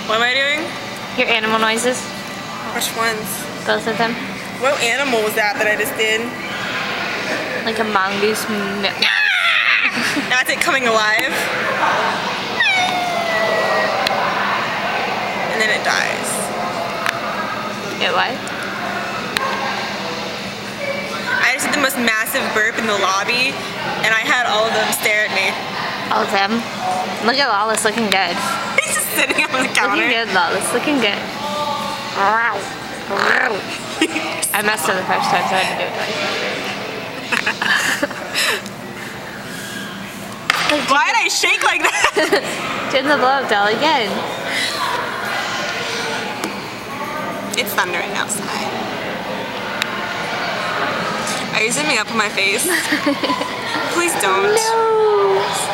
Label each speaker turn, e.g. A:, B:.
A: What am I doing?
B: Your animal noises.
A: Which ones?
B: Both of them.
A: What animal was that I just did?
B: Like a mongoose.
A: That's it coming alive. And then it dies.
B: It what?
A: I just did the most massive burp in the lobby, and I had all of them stare at me.
B: All of them. Look at Lawless looking good.
A: He's just sitting on the counter.
B: Looking good, Lawless. Looking good. I messed up the first time, so I had to do it twice.
A: Why did I shake like that?
B: Turn the blow up doll again.
A: It's thundering outside. Are you zooming up on my face? Please don't.
B: No.